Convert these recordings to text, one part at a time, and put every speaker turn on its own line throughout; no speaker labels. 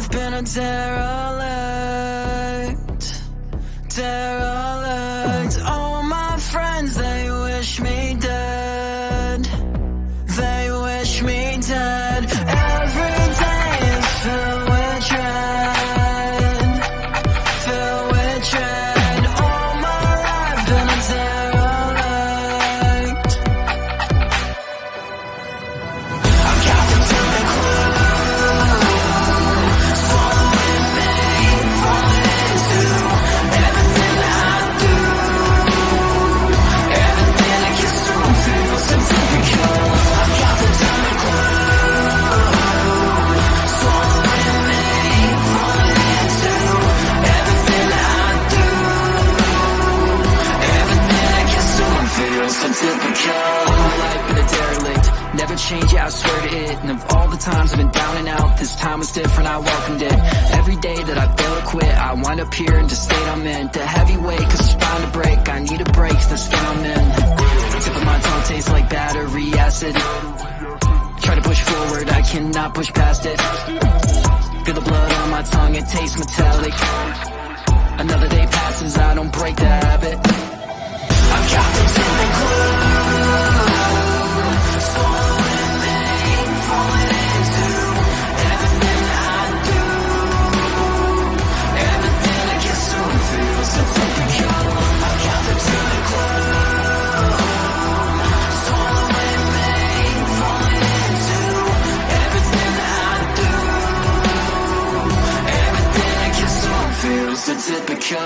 life been a derelict, derelict. All my friends, they wish me dead, they wish me dead. Every day is filled with dread, filled with dread. All my life been a derelict. I've got the time clue, swallowing me, falling into everything I do, everything I kiss to and feel so typical. I've got the time clue, swallowing me, falling into everything I do, everything I kiss to and feel so typical. Life been a derelict, never change, yeah, I swear to it. And of all the times I've been down and out, this time was different, I welcomed it. Every day that I fail to quit, I wind up here in the state I'm in. The heavy weight, cause it's bound to break, I need a break, the skin I'm in. Tip of my tongue tastes like battery acid. Try to push forward, I cannot push past it. Feel the blood on my tongue, it tastes metallic. Another day passes, I don't break the habit. I've got the time clue, swallowing me, falling into everything I do, everything I kiss to and feel so typical. I've got the time clue, swallowing me, falling into everything I do, everything I kiss to and feel so typical.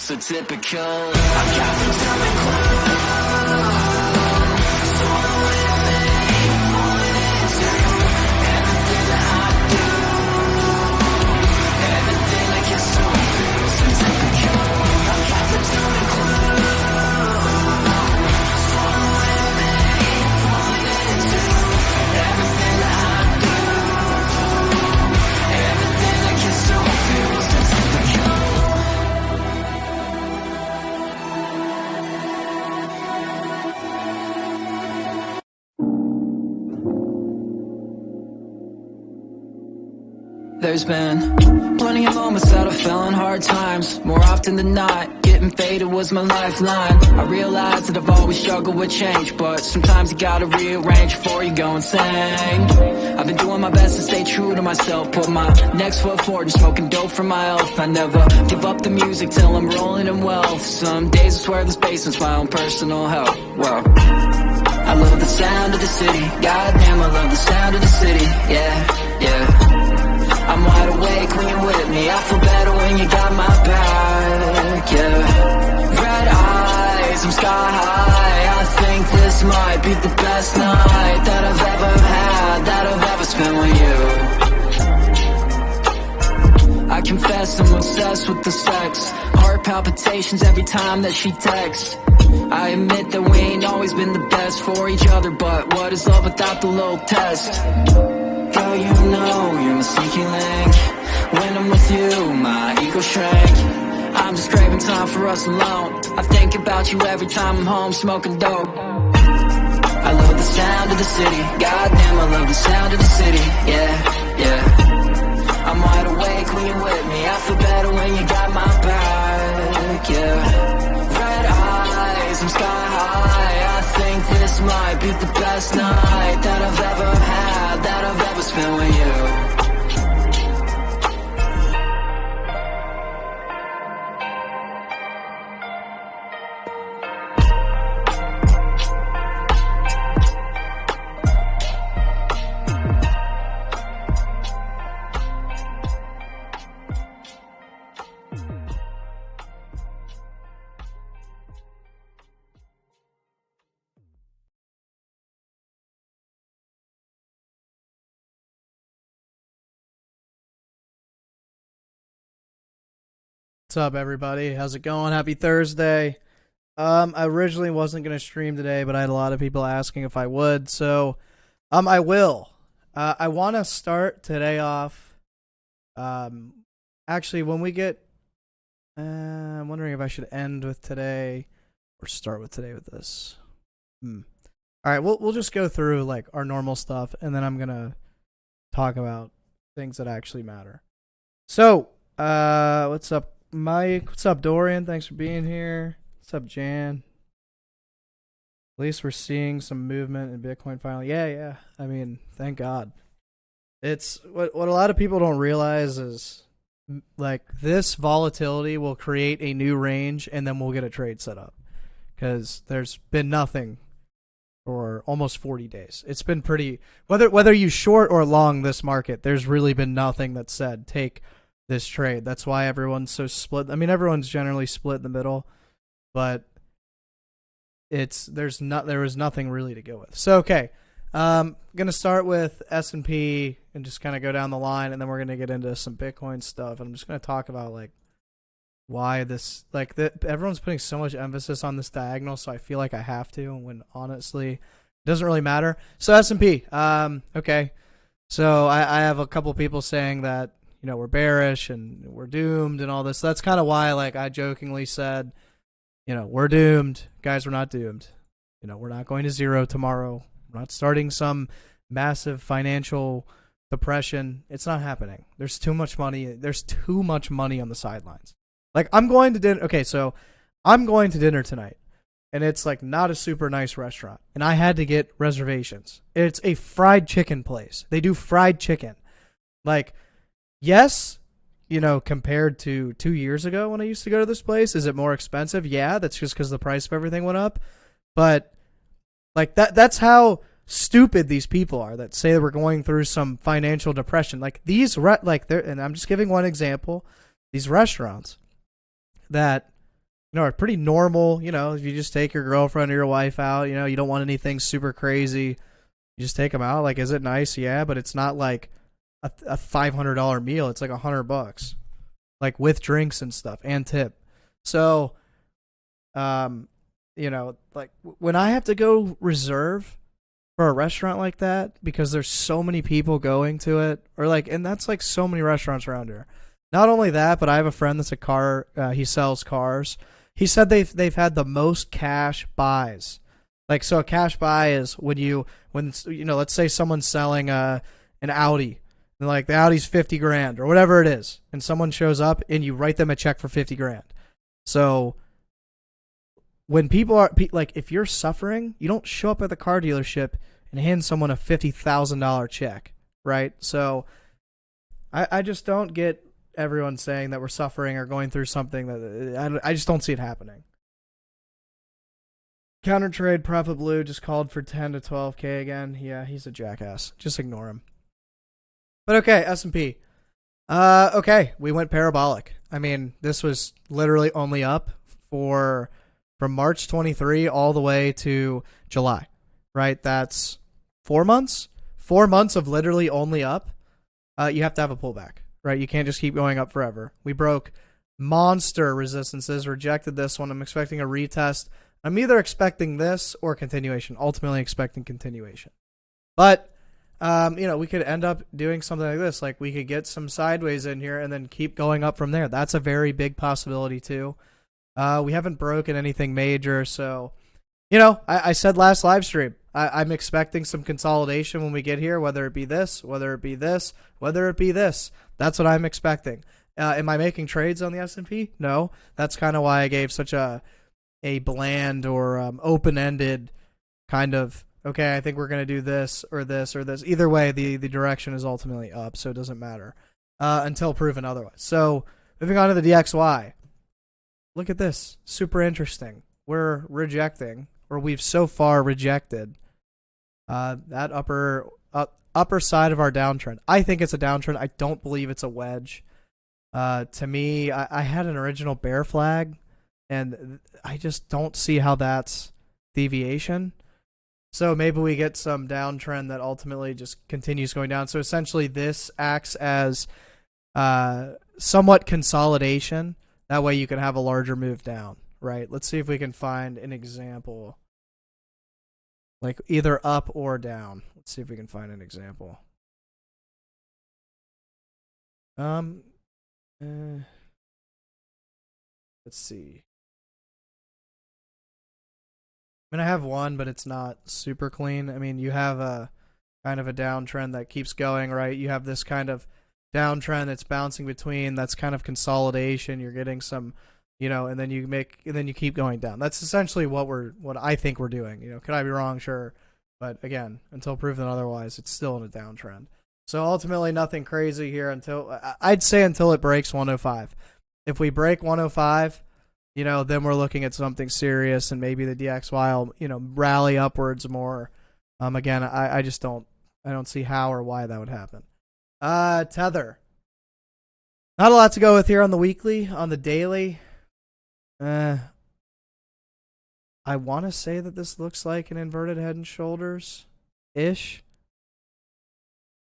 So typical. I've got the time and clue, swallowing me, falling into everything I do, everything I kiss to and feel so typical. I've got the time and clue, swallowing me, falling into everything I do, everything I kiss to and feel so typical. There's been plenty of moments that I fell in hard times. More often than not, getting faded was my lifeline. I realized that I've always struggled with change, but sometimes you gotta rearrange before you go insane. I've been doing my best to stay true to myself, put my next foot forward and smoking dope for my health. I never give up the music till I'm rolling in wealth. Some days I swear this basement's my own personal hell. Well, I love the sound of the city, goddamn I love the sound of the city, yeah, yeah. I'm wide awake when you're with me, I feel better when you got my back, yeah. Red eyes, I'm sky high, I think this might be the best night that I've ever had, that I've ever spent with you. I confess I'm obsessed with the sex, heart palpitations every time that she texts. I admit that we ain't always been the best for each other, but what is love without the little test? Girl, you know you're my sneaky link. When I'm with you, my ego shrink. I'm just craving time for us alone. I think about you every time I'm home smoking dope. I love the sound of the city, goddamn I love the sound of the city, yeah, yeah. I'm wide awake when you're with me, I feel better when you got my back, yeah. Red eyes, I'm sky high, I think this might be the best night that I've ever had, that I've ever spent with you.
What's up, everybody? How's it going? Happy Thursday. I originally wasn't going to stream today, but I had a lot of people asking if I would, so I will. I want to start today off. Actually, when we get, I'm wondering if I should end with today or start with today with this. All right, we'll just go through like our normal stuff, and then I'm gonna talk about things that actually matter. So, what's up, Mike? What's up, Dorian? Thanks for being here. What's up, Jan? At least we're seeing some movement in Bitcoin finally. Yeah. I mean, thank God. It's what a lot of people don't realize is like this volatility will create a new range, and then we'll get a trade set up because there's been nothing for almost 40 days. It's been pretty whether you short or long this market, there's really been nothing that said take this trade. That's why everyone's so split. I mean, everyone's generally split in the middle, but there was nothing really to go with. So okay, I'm gonna start with S&P and just kind of go down the line, and then we're gonna get into some Bitcoin stuff. And I'm just gonna talk about like why this everyone's putting so much emphasis on this diagonal, so I feel like I have to, when honestly it doesn't really matter. So S&P, okay, so I have a couple people saying that we're bearish and we're doomed and all this. So that's kind of why like I jokingly said, we're doomed, guys. We're not doomed. We're not going to zero tomorrow. We're not starting some massive financial depression. It's not happening. There's too much money. There's too much money on the sidelines. Like, I'm going to dinner. Okay, so I'm going to dinner tonight, and it's like not a super nice restaurant, and I had to get reservations. It's a fried chicken place. They do fried chicken. Like, yes, compared to 2 years ago when I used to go to this place, is it more expensive? Yeah, that's just because the price of everything went up. But like that's how stupid these people are that say that we're going through some financial depression. Like these and I'm just giving one example. These restaurants that are pretty normal, if you just take your girlfriend or your wife out, you don't want anything super crazy, you just take them out. Like, is it nice? Yeah, but it's not like a $500 meal. It's like $100, like with drinks and stuff and tip. So, like when I have to go reserve for a restaurant like that because there's so many people going to it, or like, and that's like so many restaurants around here. Not only that, but I have a friend that's a car. He sells cars. He said they've had the most cash buys. Like, so a cash buy is when let's say someone's selling an Audi, and like the Audi's $50,000 or whatever it is, and someone shows up and you write them a check for $50,000. So when people are like, if you're suffering, you don't show up at the car dealership and hand someone a $50,000 check, right? So I just don't get everyone saying that we're suffering or going through something that I just don't see it happening. Counter trade Prophet Blue just called for 10 to 12K again. Yeah, he's a jackass. Just ignore him. But okay, S&P. Okay, we went parabolic. I mean, this was literally only up from March 23 all the way to July, right? That's 4 months. 4 months of literally only up. You have to have a pullback, right? You can't just keep going up forever. We broke monster resistances, rejected this one. I'm expecting a retest. I'm either expecting this or continuation, ultimately expecting continuation. But, we could end up doing something like this. Like, we could get some sideways in here and then keep going up from there. That's a very big possibility too. We haven't broken anything major. So, I said last live stream, I'm expecting some consolidation when we get here, whether it be this, whether it be this, whether it be this. That's what I'm expecting. Am I making trades on the S&P? No. That's kind of why I gave such a bland or open-ended kind of, okay, I think we're going to do this or this or this. Either way, the direction is ultimately up, so it doesn't matter until proven otherwise. So moving on to the DXY. Look at this. Super interesting. We're rejecting, or we've so far rejected that upper side of our downtrend. I think it's a downtrend. I don't believe it's a wedge. To me, I had an original bear flag, and I just don't see how that's deviation. So maybe we get some downtrend that ultimately just continues going down. So essentially this acts as somewhat consolidation That way you can have a larger move down, right? Let's see if we can find an example. Like either up or down. Let's see if we can find an example. Let's see. I mean, I have one, but it's not super clean. I mean, you have a kind of a downtrend that keeps going, right? You have this kind of downtrend that's bouncing between. That's kind of consolidation. You're getting some, and then you keep going down. That's essentially what I think we're doing. Could I be wrong? Sure, but again, until proven otherwise, it's still in a downtrend. So ultimately, nothing crazy here until it breaks 105. If we break 105. Then we're looking at something serious, and maybe the DXY will, rally upwards more. Again, I just don't see how or why that would happen. Tether. Not a lot to go with here on the weekly. On the daily, I want to say that this looks like an inverted head and shoulders-ish.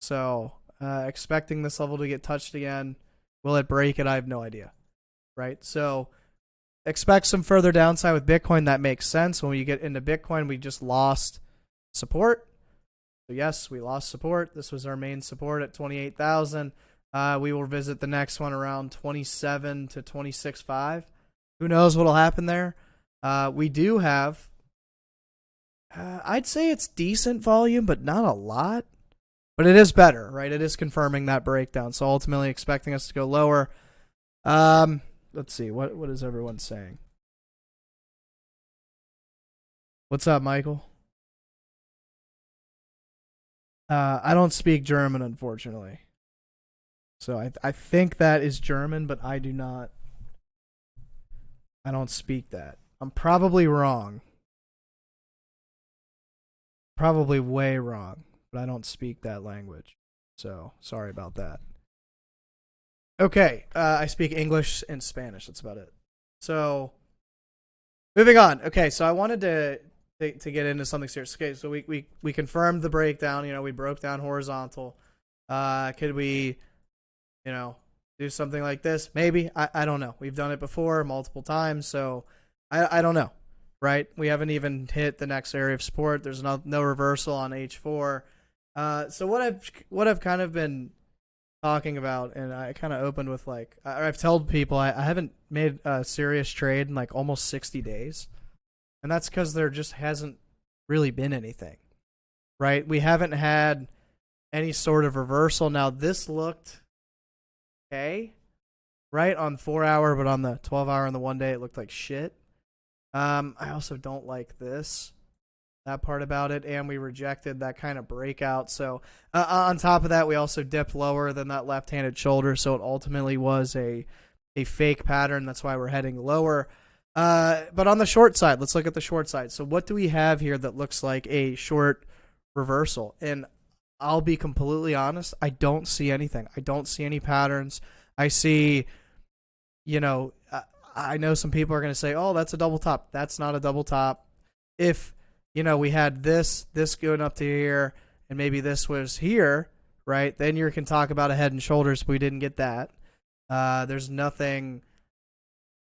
So, expecting this level to get touched again. Will it break it? I have no idea. Right? So, expect some further downside with Bitcoin. That makes sense. When we get into Bitcoin, we just lost support. So yes, we lost support. This was our main support at 28,000. We will visit the next one around 27 to 26.5. Who knows what'll happen there? We do have, I'd say it's decent volume, but not a lot. But it is better, right? It is confirming that breakdown. So ultimately expecting us to go lower. Let's see. What is everyone saying? What's up, Michael? I don't speak German, unfortunately. So I think that is German, but I do not. I don't speak that. I'm probably wrong. Probably way wrong, but I don't speak that language. So sorry about that. Okay, I speak English and Spanish. That's about it. So, moving on. Okay, so I wanted to get into something serious. Okay, so we confirmed the breakdown. We broke down horizontal. Could we, do something like this? Maybe. I don't know. We've done it before multiple times, so I don't know. Right? We haven't even hit the next area of support. There's no reversal on H4. So what I've kind of been talking about, and I kind of opened with I've told people I haven't made a serious trade in almost 60 days, and that's because there just hasn't really been anything, right? We haven't had any sort of reversal. Now this looked okay, right, on 4 hour, but on the 12 hour and the 1 day it looked like shit. I also don't like that part about it, and we rejected that kind of breakout. So on top of that, we also dipped lower than that left-handed shoulder, so it ultimately was a fake pattern. That's why we're heading lower. But on the short side, let's look at the short side. So what do we have here that looks like a short reversal? And I'll be completely honest, I don't see anything. I don't see any patterns. I see, I know some people are going to say, oh, that's a double top. That's not a double top. If we had this going up to here, and maybe this was here, right? Then you can talk about a head and shoulders, but we didn't get that. There's nothing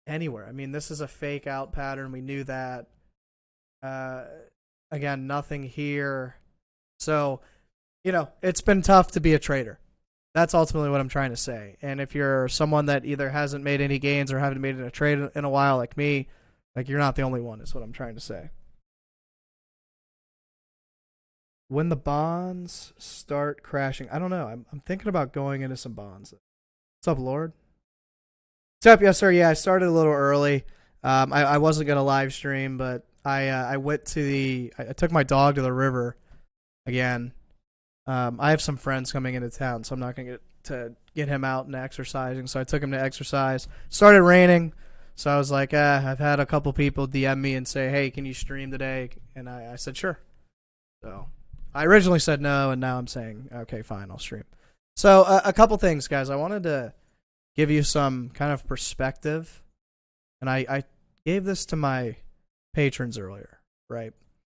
anywhere. I mean, this is a fake out pattern. We knew that. Again, nothing here. So, it's been tough to be a trader. That's ultimately what I'm trying to say. And if you're someone that either hasn't made any gains or haven't made a trade in a while like me, you're not the only one, is what I'm trying to say. When the bonds start crashing, I don't know. I'm thinking about going into some bonds. What's up, Lord? What's up? Yes, sir. Yeah, I started a little early. I wasn't gonna live stream, but I went to I took my dog to the river again. I have some friends coming into town, so I'm not gonna get him out and exercising. So I took him to exercise. Started raining, so I was like, I've had a couple people DM me and say, hey, can you stream today? And I said sure. So I originally said no, and now I'm saying, okay, fine, I'll stream. So a couple things, guys. I wanted to give you some kind of perspective, and I gave this to my patrons earlier, right?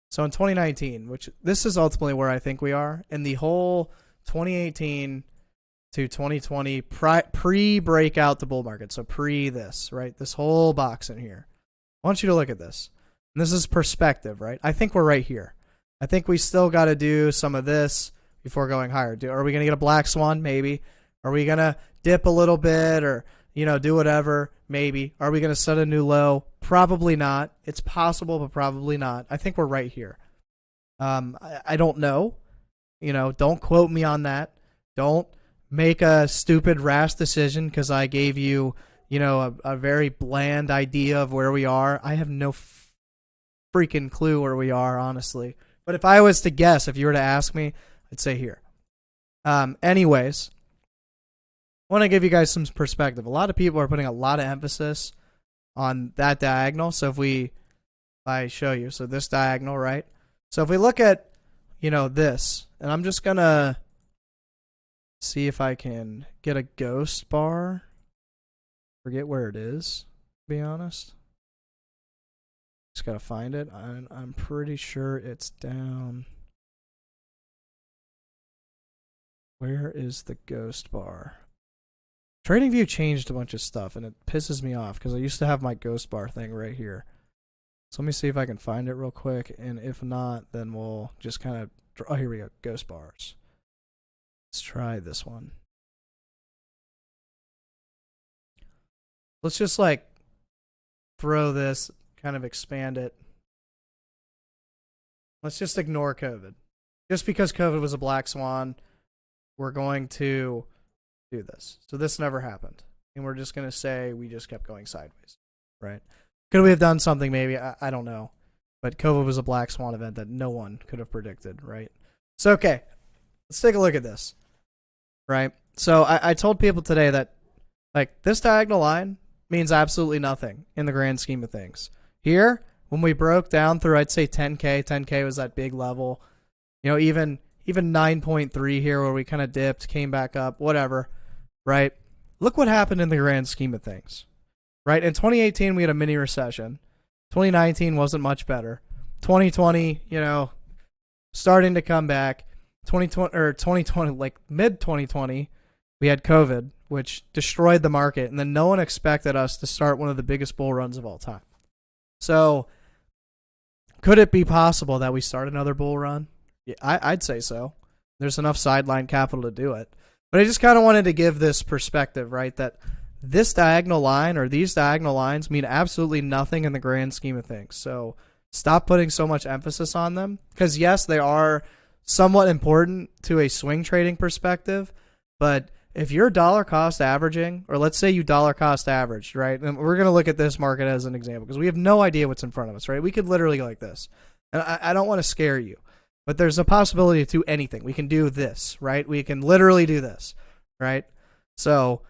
So in 2019, which this is ultimately where I think we are, in the whole 2018 to 2020 pre-breakout the bull market. So pre this, right? This whole box in here. I want you to look at this. And this is perspective, right? I think we're right here. I think we still got to do some of this before going higher. Are we going to get a black swan? Maybe. Are we going to dip a little bit or, do whatever? Maybe. Are we going to set a new low? Probably not. It's possible, but probably not. I think we're right here. I don't know. Don't quote me on that. Don't make a stupid, rash decision because I gave you, a very bland idea of where we are. I have no freaking clue where we are, honestly. But if I was to guess, if you were to ask me, I'd say here. Anyways, I want to give you guys some perspective. A lot of people are putting a lot of emphasis on that diagonal. So if I show you, so this diagonal, right? So if we look at, this, and I'm just going to see if I can get a ghost bar. Forget where it is, to be honest. Just got to find it. I'm pretty sure it's down. Where is the ghost bar? TradingView changed a bunch of stuff, and it pisses me off because I used to have my ghost bar thing right here. So let me see if I can find it real quick, and if not, then we'll just kind of... Oh, here we go. Ghost bars. Let's try this one. Let's just, throw this, kind of expand it. Let's just ignore COVID. Just because COVID was a black swan, we're going to do this. So this never happened. And we're just going to say we just kept going sideways, right? Could we have done something maybe? I don't know. But COVID was a black swan event that no one could have predicted, right? So, okay. Let's take a look at this, right? So I told people today that, this diagonal line means absolutely nothing in the grand scheme of things. Here, when we broke down through, I'd say 10K was that big level. Even 9.3 here where we kind of dipped, came back up, whatever, right? Look what happened in the grand scheme of things, right? In 2018, we had a mini recession. 2019 wasn't much better. 2020, starting to come back. 2020, mid 2020, we had COVID, which destroyed the market, and then no one expected us to start one of the biggest bull runs of all time. So, could it be possible that we start another bull run? Yeah, I'd say so. There's enough sideline capital to do it. But I just kind of wanted to give this perspective, right, that this diagonal line or these diagonal lines mean absolutely nothing in the grand scheme of things. So stop putting so much emphasis on them. Because, yes, they are somewhat important to a swing trading perspective. But if you're dollar cost averaging, or let's say you dollar cost averaged, right, and we're going to look at this market as an example because we have no idea what's in front of us, right? We could literally go like this. And I don't want to scare you. But there's a possibility to do anything. We can do this, right? We can literally do this, right? So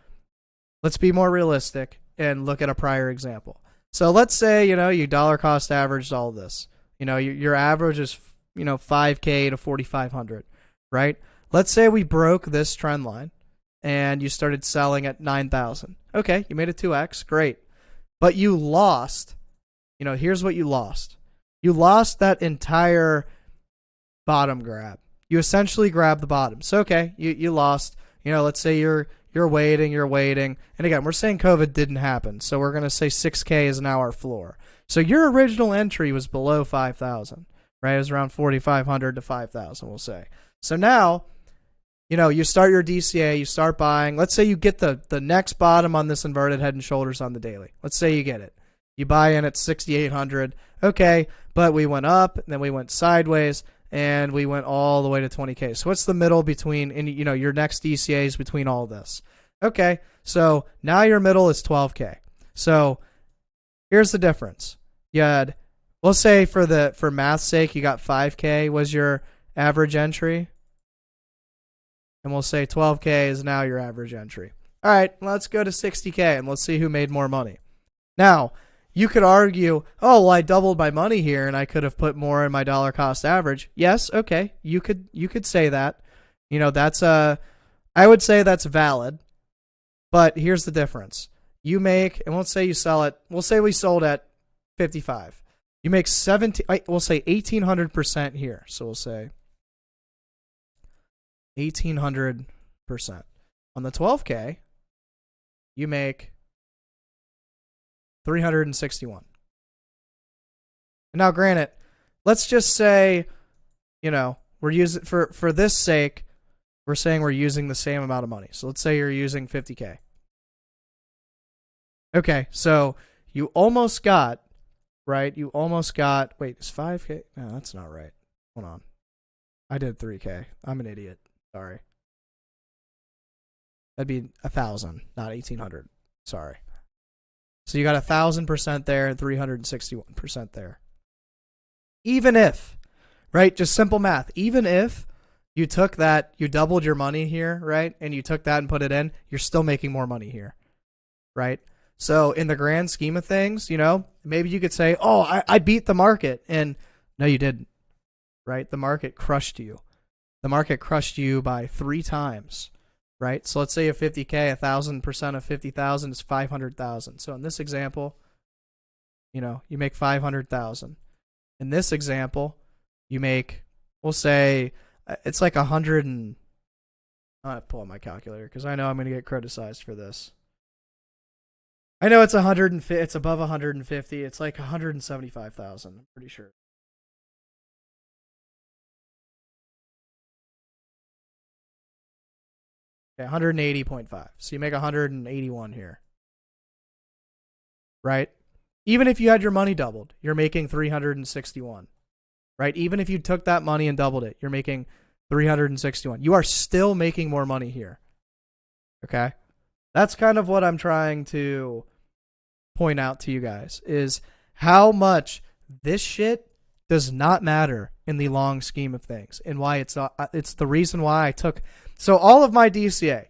let's be more realistic and look at a prior example. So let's say, you dollar cost averaged all this. Your average is, 5K to 4,500, right? Let's say we broke this trend line and you started selling at 9,000. Okay, you made a 2x, great. But you lost, here's what you lost. You lost that entire bottom grab. You essentially grabbed the bottom. So, okay, you lost. Let's say you're waiting. And again, we're saying COVID didn't happen. So we're going to say 6K is now our floor. So your original entry was below 5,000, right? It was around 4,500 to 5,000, we'll say. So now, you start your DCA, you start buying. Let's say you get the next bottom on this inverted head and shoulders on the daily. Let's say you get it. You buy in at 6,800. Okay, but we went up, and then we went sideways, and we went all the way to 20K. So what's the middle between, your next DCAs between all this? Okay, so now your middle is 12K. So here's the difference. You had, we'll say for math's sake, you got 5K was your average entry. And we'll say 12K is now your average entry. All right, let's go to 60K and let's see who made more money. Now, you could argue, oh, well, I doubled my money here and I could have put more in my dollar cost average. Yes, okay, you could say that. That's I would say that's valid. But here's the difference. You make, and let's say you sell it, we'll say we sold at 55. You make 1,800% here. So we'll say 1,800% On the 12K, you make 361. Now, granted, let's just say, we're using for this sake, we're saying we're using the same amount of money. So let's say you're using 50K. Okay, so you almost got, right? You almost got, wait, is 5K? No, that's not right. Hold on. I did 3K. I'm an idiot. Sorry. That'd be 1,000, not 1,800. Sorry. So you got 1,000% there and 361% there. Even if, right? Just simple math. Even if you took that, you doubled your money here, right? And you took that and put it in, you're still making more money here, right? So in the grand scheme of things, maybe you could say, oh, I beat the market. And no, you didn't, right? The market crushed you. The market crushed you by 3 times, right? So let's say a 50K, 1,000% of 50,000 is 500,000. So in this example, you make 500,000. In this example, you make, we'll say, it's like 100 and, I'm going to pull out my calculator because I know I'm going to get criticized for this. I know it's 150, it's above 150. It's like 175,000, I'm pretty sure. Okay, 180.5. So you make 181 here. Right? Even if you had your money doubled, you're making 361. Right? Even if you took that money and doubled it, you're making 361. You are still making more money here. Okay? That's kind of what I'm trying to point out to you guys, is how much this shit does not matter in the long scheme of things, and why it's the reason why I took, so all of my DCA,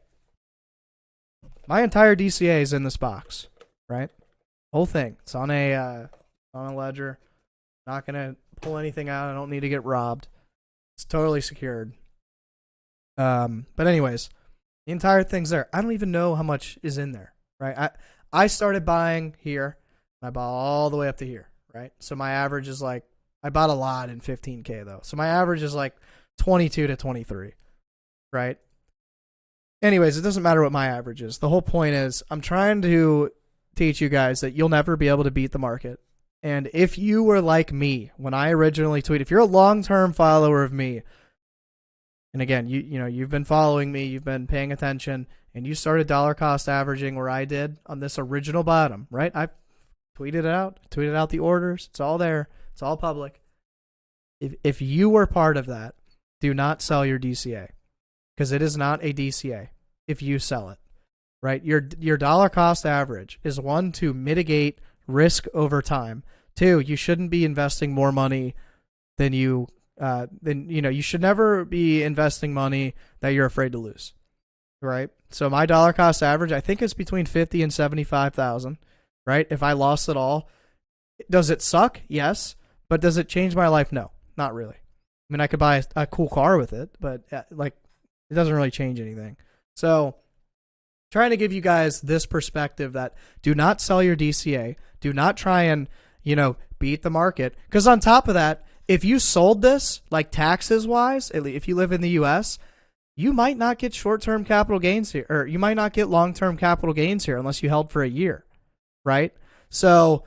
my entire DCA is in this box, right? Whole thing. It's on a ledger. Not gonna pull anything out. I don't need to get robbed. It's totally secured. But anyways, the entire thing's there. I don't even know how much is in there, right? I started buying here. I bought all the way up to here, right? So my average is like, I bought a lot in 15K though. So my average is like 22 to 23, right? Anyways, it doesn't matter what my average is. The whole point is I'm trying to teach you guys that you'll never be able to beat the market. And if you were like me when I originally tweeted, if you're a long-term follower of me, and again, you've been following me, you've been paying attention, and you started dollar cost averaging where I did on this original bottom, right? I tweeted out the orders. It's all there. It's all public. If you were part of that, do not sell your DCA, because it is not a DCA if you sell it, right? Your dollar cost average is, 1, to mitigate risk over time. 2, you shouldn't be investing more money than you should never be investing money that you're afraid to lose, right? So my dollar cost average, I think it's between 50 and 75,000, right? If I lost it all, does it suck? Yes. But does it change my life? No, not really. I mean, I could buy a cool car with it, but it doesn't really change anything. So trying to give you guys this perspective that do not sell your DCA. Do not try and, beat the market. Because on top of that, if you sold this, like taxes wise, if you live in the US, you might not get short-term capital gains here, or you might not get long-term capital gains here unless you held for a year, right? So,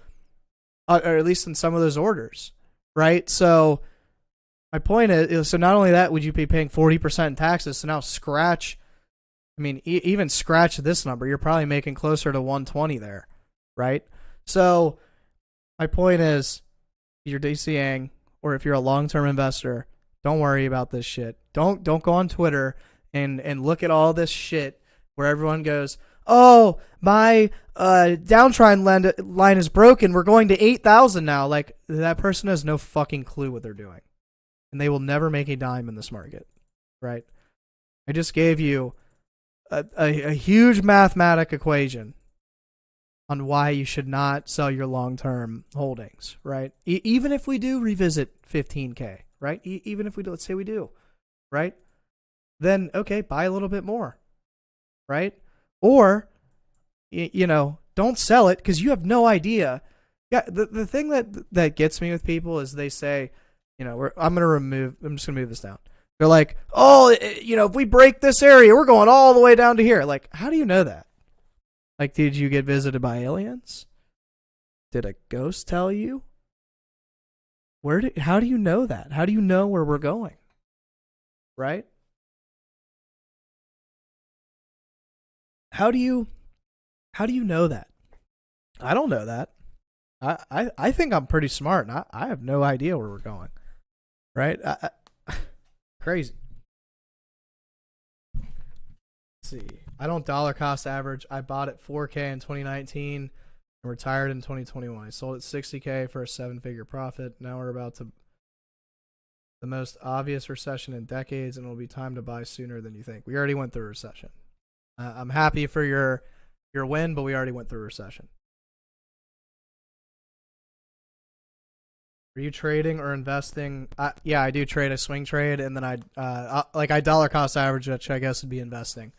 or at least in some of those orders, right? So my point is, so not only that, would you be paying 40% in taxes? So now even scratch this number, you're probably making closer to 120 there, right? So my point is, if you're DCAing, or if you're a long-term investor, don't worry about this shit. Don't go on Twitter and look at all this shit where everyone goes, oh, my downtrend line is broken. We're going to 8,000 now. Like, that person has no fucking clue what they're doing. And they will never make a dime in this market, right? I just gave you a huge mathematic equation on why you should not sell your long-term holdings, right? Even if we do revisit 15K, right? Even if we do, let's say we do, right? Then, okay, buy a little bit more, right? Or, don't sell it because you have no idea. Yeah, the thing that gets me with people is they say, I'm just going to move this down. They're like, oh, if we break this area, we're going all the way down to here. Like, how do you know that? Like, did you get visited by aliens? Did a ghost tell you? How do you know that? How do you know where we're going? Right? How do you know that? I don't know that. I think I'm pretty smart, and I have no idea where we're going. Right? Crazy. Let's see. I don't dollar cost average. I bought at 4K in 2019 and retired in 2021. I sold at 60K for a 7-figure profit. Now we're about to the most obvious recession in decades, and it'll be time to buy sooner than you think. We already went through a recession. I'm happy for your win, but we already went through a recession. Are you trading or investing? Yeah, I do trade. I swing trade, and then I dollar cost average, which I guess would be investing.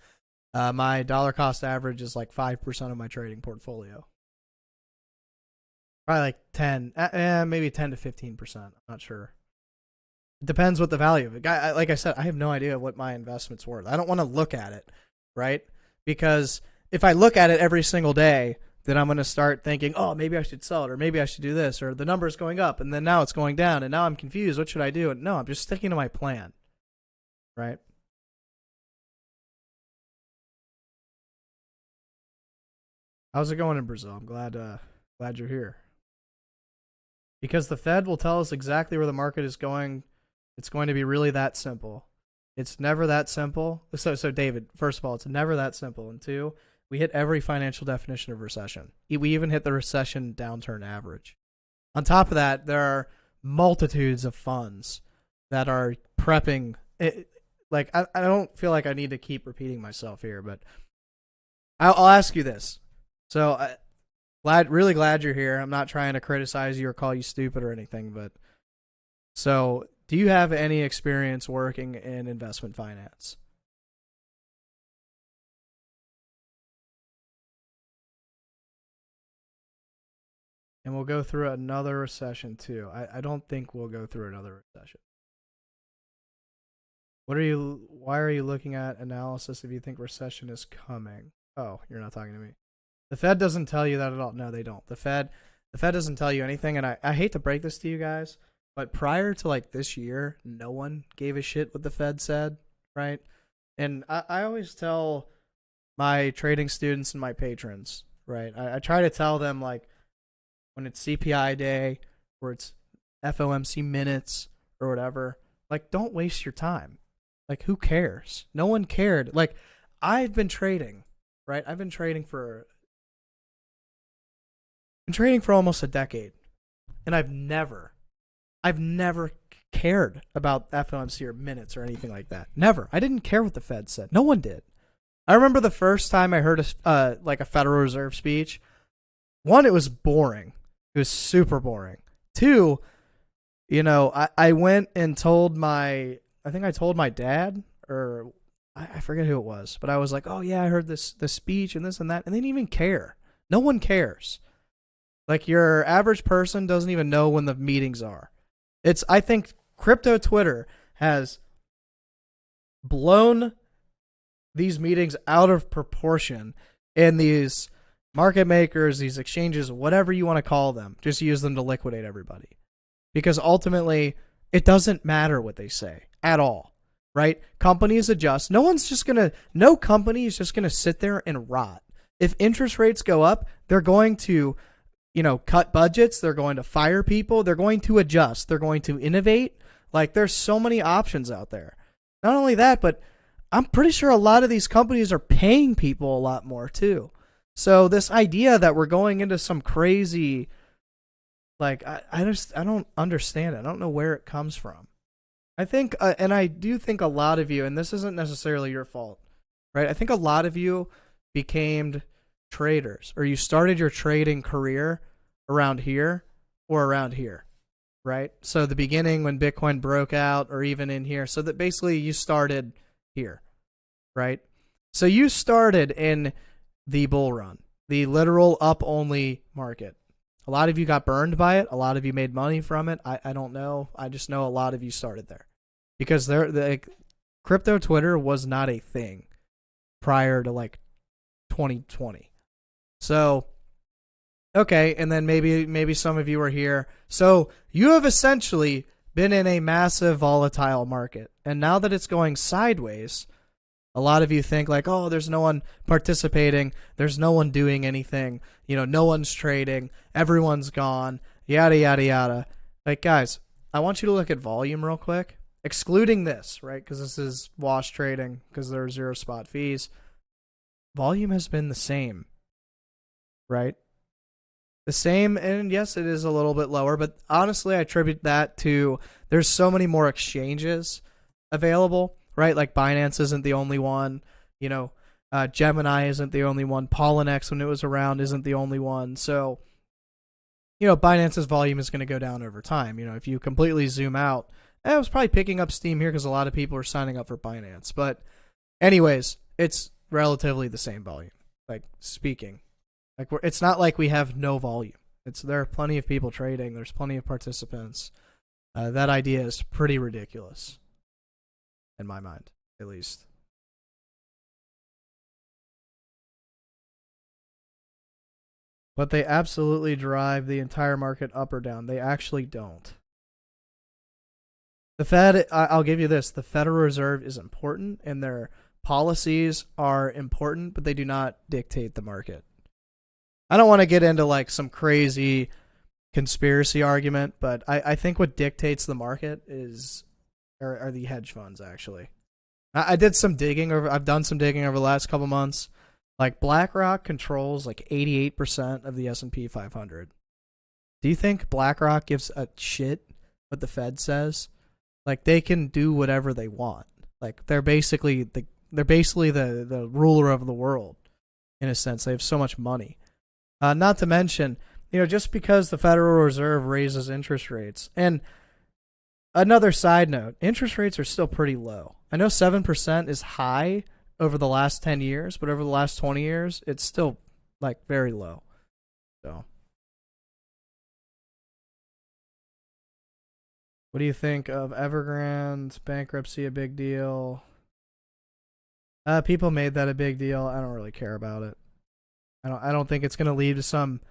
My dollar cost average is like 5% of my trading portfolio. Probably like 10, maybe 10 to 15%. I'm not sure. It depends what the value of it. Like I said, I have no idea what my investment's worth. I don't want to look at it, right? Because if I look at it every single day, then I'm going to start thinking, oh, maybe I should sell it, or maybe I should do this, or the number's going up, and then now it's going down, and now I'm confused. What should I do? And no, I'm just sticking to my plan, right? How's it going in Brazil? I'm glad you're here. Because the Fed will tell us exactly where the market is going. It's going to be really that simple. It's never that simple. So David, first of all, it's never that simple. And two, we hit every financial definition of recession. We even hit the recession downturn average. On top of that, there are multitudes of funds that are prepping. I don't feel like I need to keep repeating myself here, but I'll ask you this. So really glad you're here. I'm not trying to criticize you or call you stupid or anything, but so do you have any experience working in investment finance? And we'll go through another recession too. I don't think we'll go through another recession. Why are you looking at analysis if you think recession is coming? Oh, you're not talking to me. The Fed doesn't tell you that at all. No, they don't. The Fed doesn't tell you anything, and I hate to break this to you guys, but prior to like this year, no one gave a shit what the Fed said, right? And I always tell my trading students and my patrons, right? I try to tell them, like, when it's CPI day or it's FOMC minutes or whatever, like, don't waste your time. Like, who cares? No one cared. Like, I've been trading, right? I've been trading for almost a decade, and I've never cared about FOMC or minutes or anything like that. Never. I didn't care what the Fed said. No one did. I remember the first time I heard a Federal Reserve speech. One, it was boring. It was super boring. Two, I went and told I think I told my dad, or I forget who it was, but I was like, oh yeah, I heard this speech and this and that, and they didn't even care. No one cares. Like, your average person doesn't even know when the meetings are. I think crypto Twitter has blown these meetings out of proportion, and these market makers, these exchanges, whatever you want to call them, just use them to liquidate everybody. Because ultimately, it doesn't matter what they say at all, right? Companies adjust. No company is just going to sit there and rot. If interest rates go up, they're going to cut budgets. They're going to fire people. They're going to adjust. They're going to innovate. Like, there's so many options out there. Not only that, but I'm pretty sure a lot of these companies are paying people a lot more too. So this idea that we're going into some crazy, like, I don't understand it. I don't know where it comes from. I think, and I do think a lot of you, and this isn't necessarily your fault, right? I think a lot of you became traders, or you started your trading career around here or around here, right? So the beginning when Bitcoin broke out, or even in here, so that basically you started here, right? So you started in the bull run, the literal up only market. A lot of you got burned by it. A lot of you made money from it. I don't know. I just know a lot of you started there because like crypto Twitter was not a thing prior to like 2020. So okay, and then maybe some of you are here. So you have essentially been in a massive volatile market, and now that it's going sideways, a lot of you think like, oh, there's no one participating, there's no one doing anything, no one's trading, everyone's gone, yada yada yada. Like, guys, I want you to look at volume real quick, excluding this, right? Because this is wash trading, because there are 0 spot fees. Volume has been the same, right? The same, and yes, it is a little bit lower, but honestly, I attribute that to there's so many more exchanges available, right? Like Binance isn't the only one, Gemini isn't the only one, Polynex when it was around isn't the only one. So, Binance's volume is going to go down over time. If you completely zoom out, it was probably picking up steam here because a lot of people are signing up for Binance. But anyways, it's relatively the same volume, like speaking. Like it's not like we have no volume. There are plenty of people trading. There's plenty of participants. That idea is pretty ridiculous, in my mind, at least. But they absolutely drive the entire market up or down. They actually don't. The Fed, I'll give you this: the Federal Reserve is important, and their policies are important, but they do not dictate the market. I don't want to get into like some crazy conspiracy argument, but I think what dictates the market are the hedge funds, actually. I did some digging I've done some digging over the last couple months. Like BlackRock controls like 88% of the S&P 500. Do you think BlackRock gives a shit what the Fed says? Like they can do whatever they want. Like they're basically the ruler of the world in a sense. They have so much money. Not to mention, just because the Federal Reserve raises interest rates. And another side note, interest rates are still pretty low. I know 7% is high over the last 10 years, but over the last 20 years, it's still like very low. So, what do you think of Evergrande's bankruptcy? A big deal? People made that a big deal. I don't really care about it. I don't think it's going to lead to some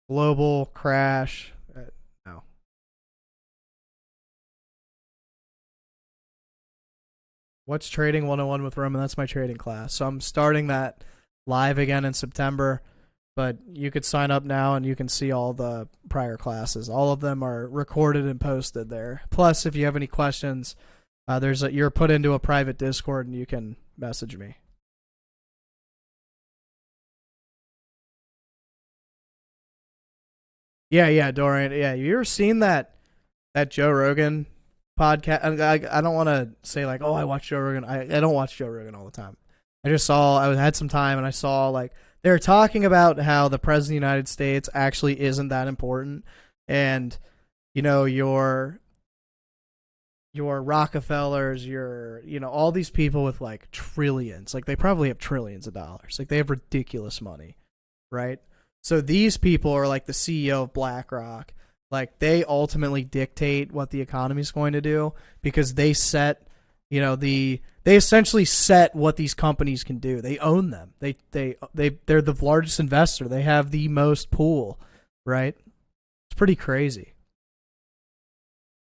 global crash. No. What's Trading 101 with Roman? That's my trading class. So I'm starting that live again in September, but you could sign up now and you can see all the prior classes. All of them are recorded and posted there. Plus, if you have any questions, you're put into a private Discord and you can message me. Yeah, Dorian. Yeah, you ever seen that Joe Rogan podcast? I don't want to say like, oh, I watch Joe Rogan. I don't watch Joe Rogan all the time. I had some time and I saw like they were talking about how the president of the United States actually isn't that important, and your Rockefellers, all these people with like trillions, like they probably have trillions of dollars, like they have ridiculous money, right? So these people are like the CEO of BlackRock. Like they ultimately dictate what the economy is going to do because they set, they essentially set what these companies can do. They own them. They're the largest investor. They have the most pool, right? It's pretty crazy.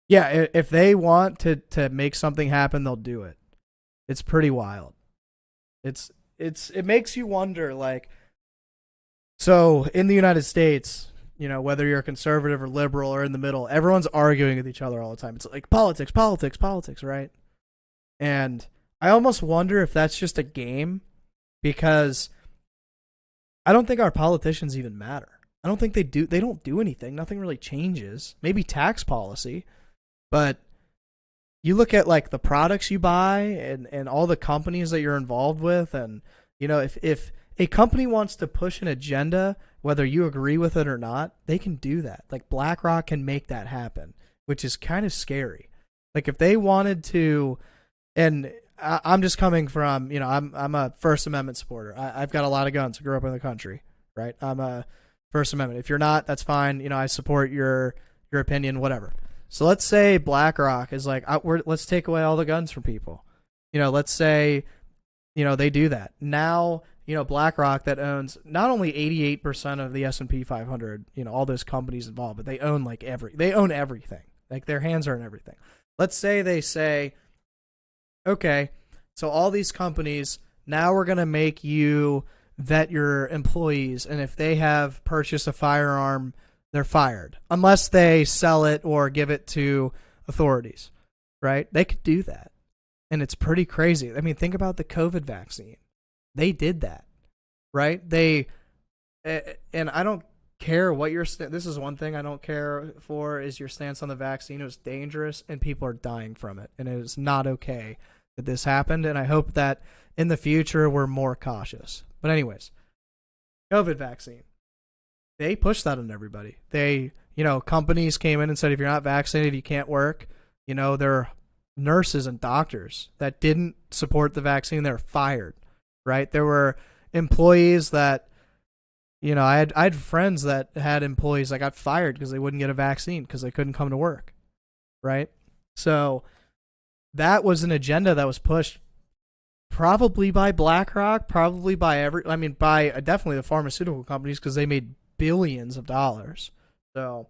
Yeah, if they want to make something happen, they'll do it. It's pretty wild. It makes you wonder, like, so in the United States, whether you're conservative or liberal or in the middle, everyone's arguing with each other all the time. It's like politics, right? And I almost wonder if that's just a game, because I don't think our politicians even matter. I don't think they do. They don't do anything. Nothing really changes. Maybe tax policy, but you look at like the products you buy and all the companies that you're involved with, and if a company wants to push an agenda, whether you agree with it or not, they can do that. Like BlackRock can make that happen, which is kind of scary. Like if they wanted to, and I'm just coming from, I'm a First Amendment supporter. I've got a lot of guns. I grew up in the country, right? I'm a First Amendment. If you're not, that's fine. I support your opinion, whatever. So let's say BlackRock is like, let's take away all the guns from people. Let's say, they do that. Now, BlackRock that owns not only 88% of the S&P 500, all those companies involved, but they own they own everything. Like their hands are in everything. Let's say they say, okay, so all these companies, now we're going to make you vet your employees, and if they have purchased a firearm, they're fired unless they sell it or give it to authorities, right? They could do that, and it's pretty crazy. I mean, think about the COVID vaccine. They did that, right? And I don't care what your this is one thing I don't care for is your stance on the vaccine. It was dangerous, and people are dying from it, and it is not okay that this happened, and I hope that in the future we're more cautious. But anyways, COVID vaccine. They pushed that on everybody. They, companies came in and said, if you're not vaccinated, you can't work. There are nurses and doctors that didn't support the vaccine. They're fired, right? There were employees that, I had friends that had employees that got fired because they wouldn't get a vaccine because they couldn't come to work, right? So that was an agenda that was pushed probably by BlackRock, probably by by definitely the pharmaceutical companies because they made billions of dollars. So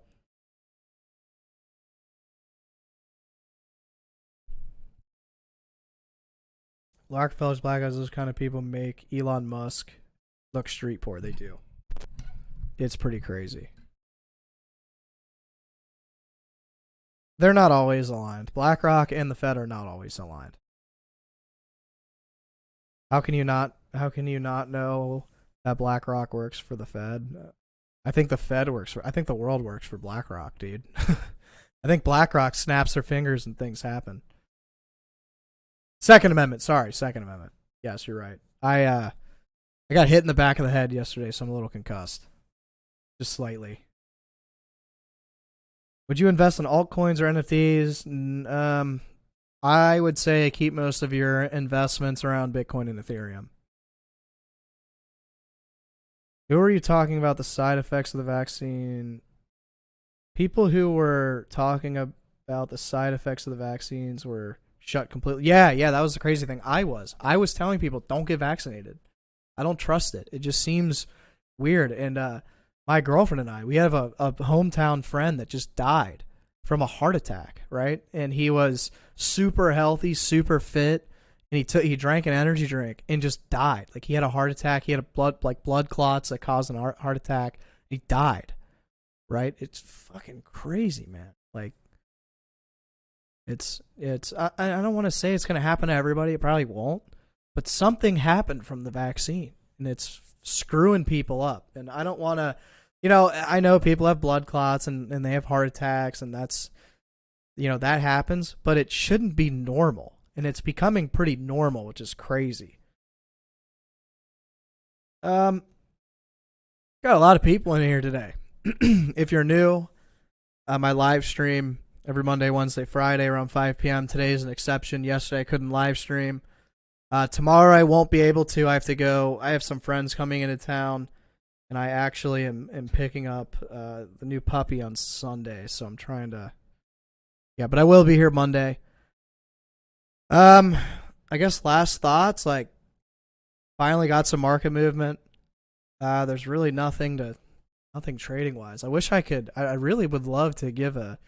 Rockefellers, black guys, those kind of people make Elon Musk look street poor. They do. It's pretty crazy. They're not always aligned. BlackRock and the Fed are not always aligned. How can you not know that BlackRock works for the Fed? I think the Fed I think the world works for BlackRock, dude. I think BlackRock snaps their fingers and things happen. Second Amendment. Yes, you're right. I got hit in the back of the head yesterday, so I'm a little concussed. Just slightly. Would you invest in altcoins or NFTs? I would say keep most of your investments around Bitcoin and Ethereum. Who are you talking about the side effects of the vaccine? People who were talking about the side effects of the vaccines were shut completely. Yeah, that was the crazy thing. I was telling people, don't get vaccinated. I don't trust it. It just seems weird. And my girlfriend and I, we have a hometown friend that just died from a heart attack, right? And he was super healthy, super fit, and he drank an energy drink and just died. Like he had a heart attack. He had blood clots that caused a heart attack. He died, right? It's fucking crazy, man. Like it's I don't want to say it's going to happen to everybody. It probably won't, but something happened from the vaccine, and it's screwing people up. And I don't want to, I know people have blood clots and they have heart attacks, and that's, that happens, but it shouldn't be normal. And it's becoming pretty normal, which is crazy. Got a lot of people in here today. If you're new, my live stream every Monday, Wednesday, Friday around 5 p.m. Today is an exception. Yesterday I couldn't live stream. Tomorrow I won't be able to. I have to go. I have some friends coming into town, and I actually am picking up the new puppy on Sunday, so I'm trying to. Yeah, but I will be here Monday. I guess last thoughts, like finally got some market movement. There's really nothing trading wise. I wish I could. I really would love to give a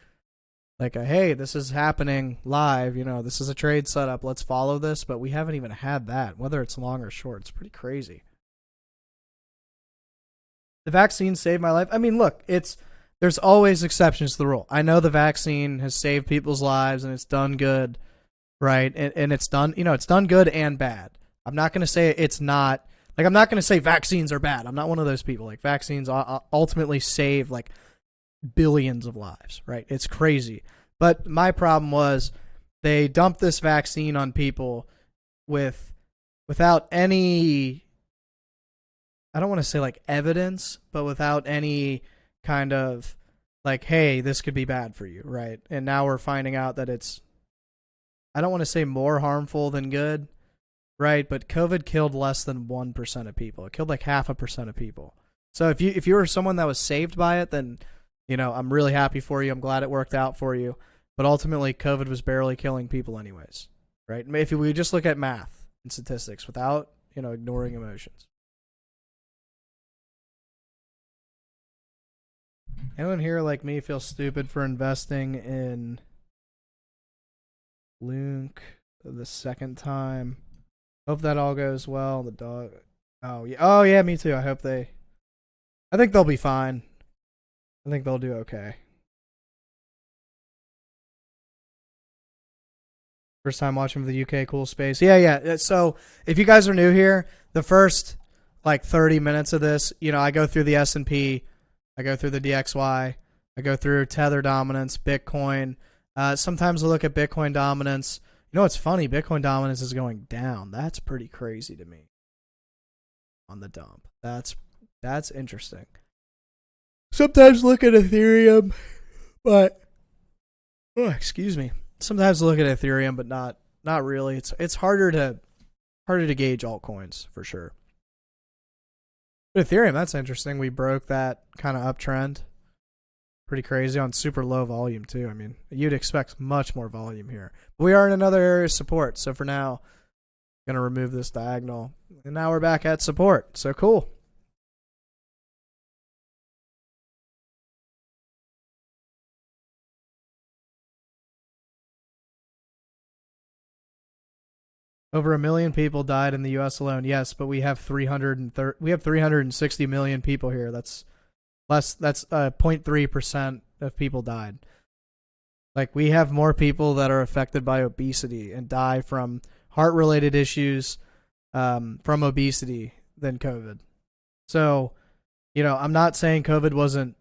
hey, this is happening live. This is a trade setup. Let's follow this. But we haven't even had that. Whether it's long or short, it's pretty crazy. The vaccine saved my life. I mean, look, there's always exceptions to the rule. I know the vaccine has saved people's lives and it's done good, right? And it's done, it's done good and bad. I'm not going to say it's not. Like, I'm not going to say vaccines are bad. I'm not one of those people. Like, vaccines ultimately save, like, billions of lives, right? It's crazy. But my problem was they dumped this vaccine on people without any, I don't want to say, like, evidence, but without any kind of, like, hey, this could be bad for you, right? And now we're finding out that it's, I don't want to say more harmful than good, right? But COVID killed less than 1% of people. It killed like 0.5% of people. So if you were someone that was saved by it, then You know, I'm really happy for you. I'm glad it worked out for you. But ultimately, COVID was barely killing people anyways, right? If we just look at math and statistics without, ignoring emotions. Anyone here like me feel stupid for investing in Lunk the second time? Hope that all goes well. The dog. Oh yeah, me too. I think they'll be fine. I think they'll do okay. First time watching for the UK cool space. Yeah. So if you guys are new here, the first like 30 minutes of this, I go through the S&P, I go through the DXY, I go through Tether dominance, Bitcoin. Sometimes I look at Bitcoin dominance. You know what's funny? Bitcoin dominance is going down. That's pretty crazy to me. On the dump. That's interesting. Sometimes look at Ethereum, but excuse me. Sometimes look at Ethereum, but not really. It's harder to gauge altcoins for sure. But Ethereum, that's interesting. We broke that kind of uptrend. Pretty crazy on super low volume too. I mean, you'd expect much more volume here. But we are in another area of support. So for now, I'm gonna remove this diagonal, and now we're back at support. So cool. Over 1 million people died in the U.S. alone. Yes, but we have 360 million people here. That's less. That's 0.3% of people died. Like, we have more people that are affected by obesity and die from heart-related issues from obesity than COVID. So, I'm not saying COVID wasn't,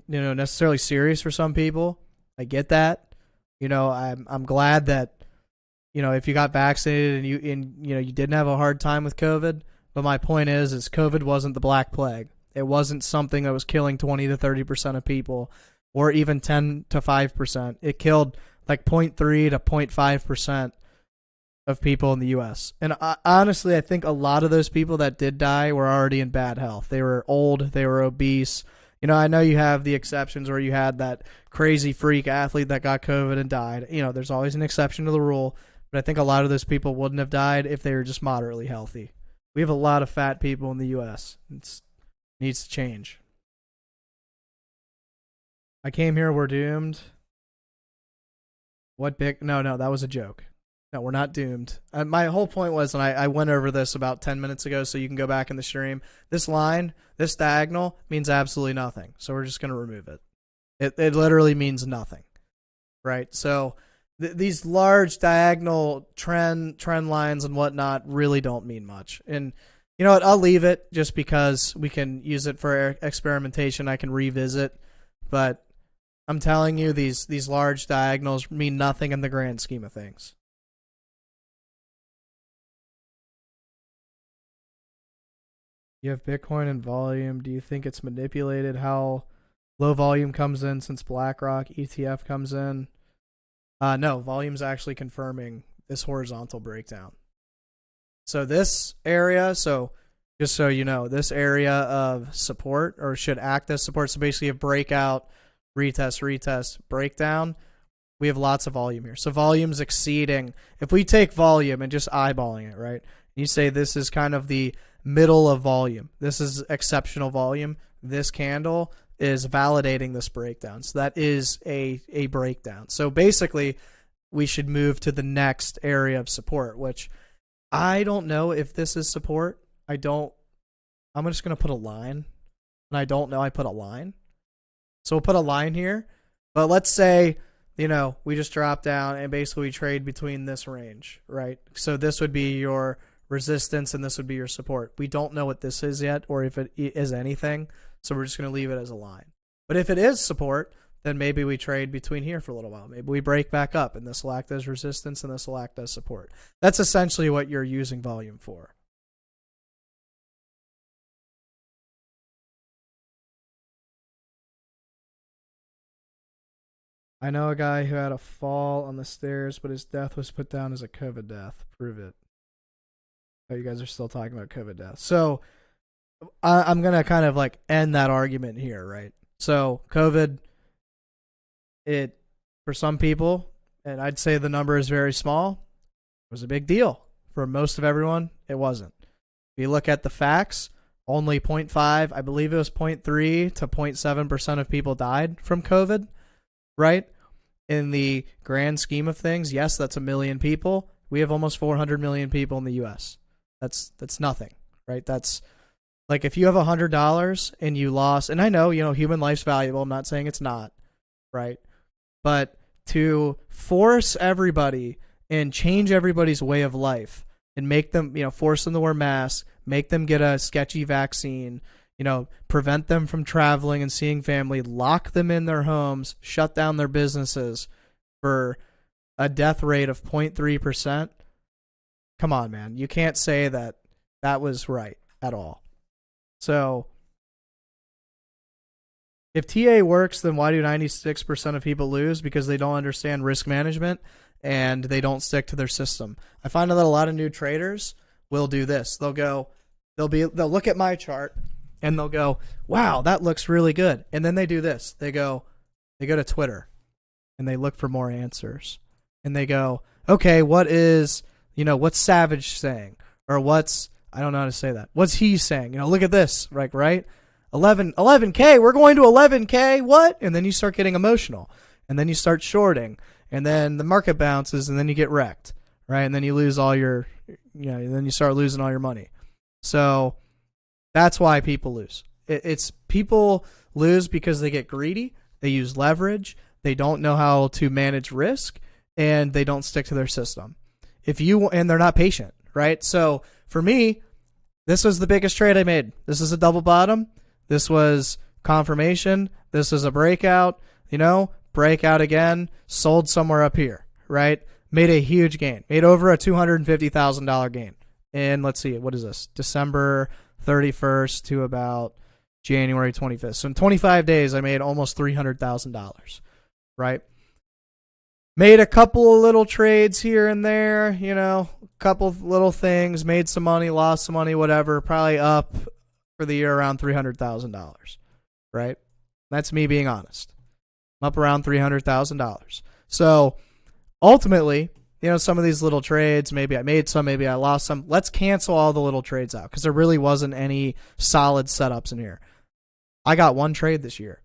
necessarily serious for some people. I get that. I'm glad that, if you got vaccinated and you didn't have a hard time with COVID. But my point is COVID wasn't the Black Plague. It wasn't something that was killing 20 to 30% of people, or even 10 to 5%. It killed like 0.3 to 0.5% of people in the U.S. And honestly, I think a lot of those people that did die were already in bad health. They were old. They were obese. I know you have the exceptions where you had that crazy freak athlete that got COVID and died. There's always an exception to the rule. But I think a lot of those people wouldn't have died if they were just moderately healthy. We have a lot of fat people in the U.S. It needs to change. I came here, we're doomed. What big? No, that was a joke. No, we're not doomed. My whole point was, and I went over this about 10 minutes ago, so you can go back in the stream. This line, this diagonal, means absolutely nothing. So we're just going to remove it. It literally means nothing. Right? So these large diagonal trend lines and whatnot really don't mean much. And you know what? I'll leave it just because we can use it for experimentation. I can revisit. But I'm telling you, these large diagonals mean nothing in the grand scheme of things. You have Bitcoin and volume. Do you think it's manipulated how low volume comes in since BlackRock ETF comes in? No, volume's actually confirming this horizontal breakdown. So this area, just so you know, this area of support, or should act as support, so basically a breakout, retest, breakdown, we have lots of volume here. So volume's exceeding. If we take volume and just eyeballing it, right, you say this is kind of the middle of volume. This is exceptional volume. This candle is validating this breakdown. So that is a breakdown. So basically, we should move to the next area of support, which I don't know if this is support. I'm just going to put a line, and I don't know I put a line. So we'll put a line here. But let's say, we just drop down and basically we trade between this range, right? So this would be your resistance and this would be your support. We don't know what this is yet, or if it is anything. So we're just going to leave it as a line. But if it is support, then maybe we trade between here for a little while. Maybe we break back up, and this will act as resistance, and this will act as support. That's essentially what you're using volume for. I know a guy who had a fall on the stairs, but his death was put down as a COVID death. Prove it. Oh, you guys are still talking about COVID death. So I'm going to kind of like end that argument here, right? So COVID, it for some people, and I'd say the number is very small, was a big deal. For most of everyone, it wasn't. If you look at the facts, only 0.5, I believe it was 0.3 to 0.7% of people died from COVID, right? In the grand scheme of things, yes, that's 1 million people. We have almost 400 million people in the U.S. That's nothing, right? That's like if you have $100 and you lost, and I know, human life's valuable. I'm not saying it's not, right? But to force everybody and change everybody's way of life and make them, force them to wear masks, make them get a sketchy vaccine, prevent them from traveling and seeing family, lock them in their homes, shut down their businesses for a death rate of 0.3%. Come on, man. You can't say that that was right at all. So if TA works, then why do 96% of people lose? Because they don't understand risk management and they don't stick to their system. I find that a lot of new traders will do this. They'll look at my chart and they'll go, wow, that looks really good. And then they do this. They go to Twitter and they look for more answers. And they go, okay, what's Savage saying? Or I don't know how to say that. What's he saying? Look at this, right? 11K, we're going to 11K, what? And then you start getting emotional. And then you start shorting. And then the market bounces and then you get wrecked, right? And then you lose all your, then you start losing all your money. So that's why people lose. It's people lose because they get greedy. They use leverage. They don't know how to manage risk and they don't stick to their system. And they're not patient, right? So for me, this was the biggest trade I made. This is a double bottom. This was confirmation. This is a breakout, breakout again, sold somewhere up here, right? Made a huge gain, made over a $250,000 gain. And let's see, what is this? December 31st to about January 25th. So in 25 days, I made almost $300,000, right? Made a couple of little trades here and there, a couple of little things, made some money, lost some money, whatever, probably up for the year around $300,000, right? That's me being honest. I'm up around $300,000. So ultimately, some of these little trades, maybe I made some, maybe I lost some. Let's cancel all the little trades out because there really wasn't any solid setups in here. I got one trade this year.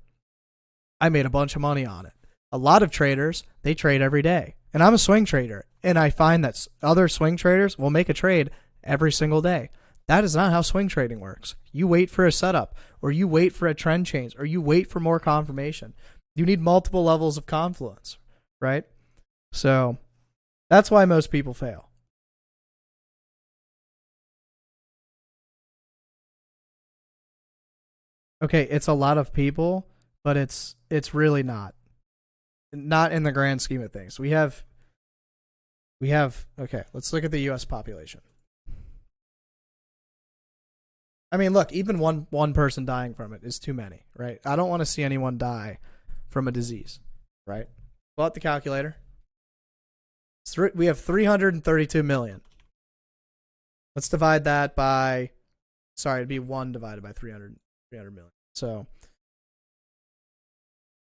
I made a bunch of money on it. A lot of traders, they trade every day. And I'm a swing trader. And I find that other swing traders will make a trade every single day. That is not how swing trading works. You wait for a setup, or you wait for a trend change, or you wait for more confirmation. You need multiple levels of confluence, right? So that's why most people fail. Okay, it's a lot of people, but it's really not. Not in the grand scheme of things. We have okay, let's look at the US population. I mean, look, even one person dying from it is too many, right? I don't want to see anyone die from a disease, right? Pull out the calculator. We have 332 million. Let's divide that by, it'd be 1 divided by 300 million. So,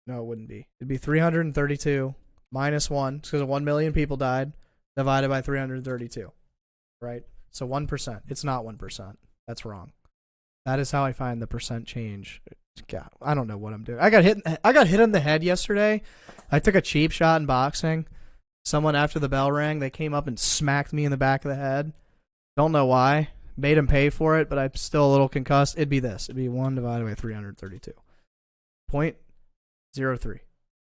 no, it wouldn't be. It'd be 332 minus 1, because 1 million people died, divided by 332, right? So 1%. It's not 1%. That's wrong. That is how I find the percent change. God, I don't know what I'm doing. I got hit in the head yesterday. I took a cheap shot in boxing. Someone, after the bell rang, they came up and smacked me in the back of the head. Don't know why. Made him pay for it, but I'm still a little concussed. It'd be this. It'd be 1 divided by 332. 0.03,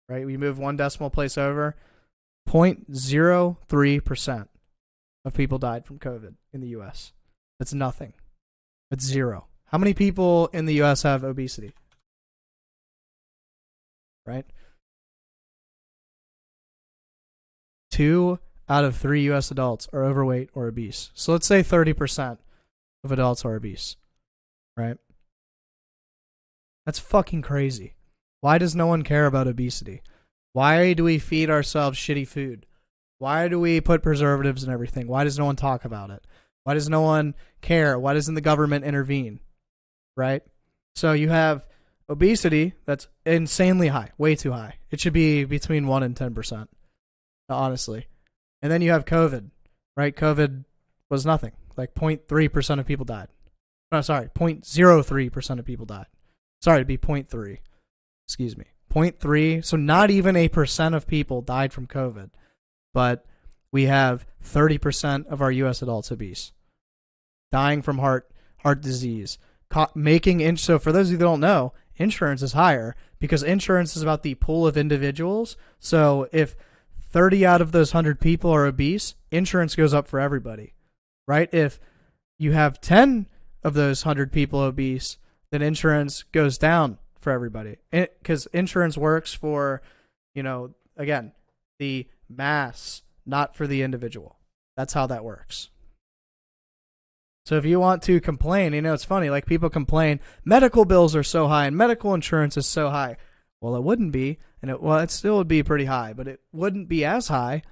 right? We move one decimal place over. 0.03% of people died from COVID in the U.S. That's nothing. That's zero. How many people in the U.S. have obesity? Right? 2 out of 3 U.S. adults are overweight or obese. So let's say 30% of adults are obese. Right? That's fucking crazy. Why does no one care about obesity? Why do we feed ourselves shitty food? Why do we put preservatives in everything? Why does no one talk about it? Why does no one care? Why doesn't the government intervene? Right? So you have Obesity, that's insanely high, way too high. It should be between 1 and 10%, honestly. And then you have COVID, right? COVID was nothing. Like 0.3% of people died. No, sorry, 0.03% of people died. Sorry, to be 0.3. Excuse me. 0.3. So not even a percent of people died from COVID. But we have 30% of our U.S. adults obese, dying from heart disease. So for those of you that don't know, insurance is higher because insurance is about the pool of individuals. So if 30 out of those 100 people are obese, insurance goes up for everybody, right? If you have 10 of those 100 people obese, then insurance goes down for everybody. Because insurance works for, again, the mass, not for the individual. That's how that works. So if you want to complain, it's funny, like people complain, medical bills are so high and medical insurance is so high. Well, it wouldn't be, and it still would be pretty high, but it wouldn't be as high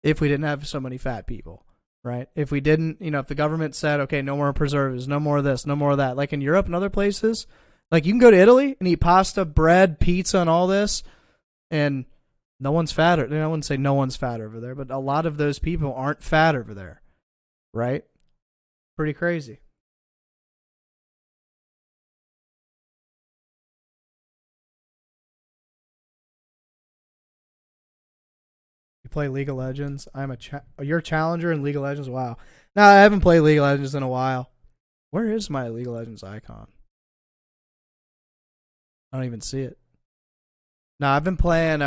if we didn't have so many fat people, right? If we didn't, if the government said, okay, no more preservatives, no more of this, no more of that, like in Europe and other places, like you can go to Italy and eat pasta, bread, pizza, and all this, and no one's fat. I wouldn't say no one's fat over there, but a lot of those people aren't fat over there, right? Pretty crazy. You play League of Legends? You're a challenger in League of Legends? Wow. No, I haven't played League of Legends in a while. Where is my League of Legends icon? I don't even see it. No, I've been playing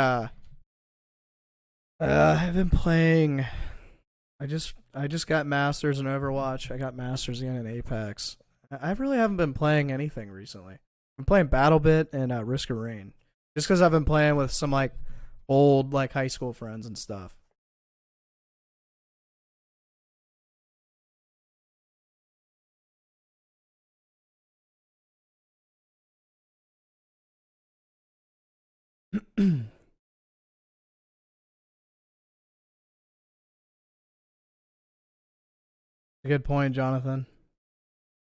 I just got Masters in Overwatch. I got Masters again in Apex. I really haven't been playing anything recently. I'm playing BattleBit and Risk of Rain. Just because I've been playing with some like old like high school friends and stuff. Good point, Jonathan.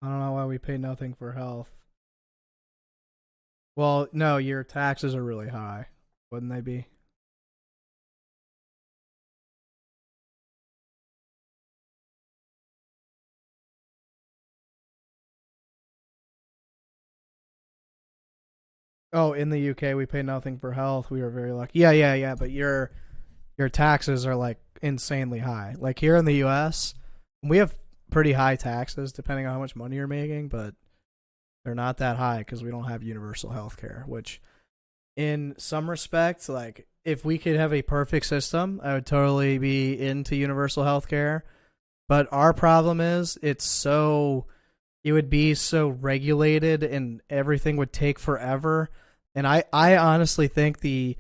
I don't know why we pay nothing for health. Well, no, your taxes are really high. Wouldn't they be? Oh, in the UK we pay nothing for health. We are very lucky. Yeah. But your taxes are like insanely high. Like here in the US, we have pretty high taxes depending on how much money you're making, but they're not that high because we don't have universal health care, which in some respects, like if we could have a perfect system, I would totally be into universal health care. But our problem is it would be so regulated and everything would take forever. And I honestly think the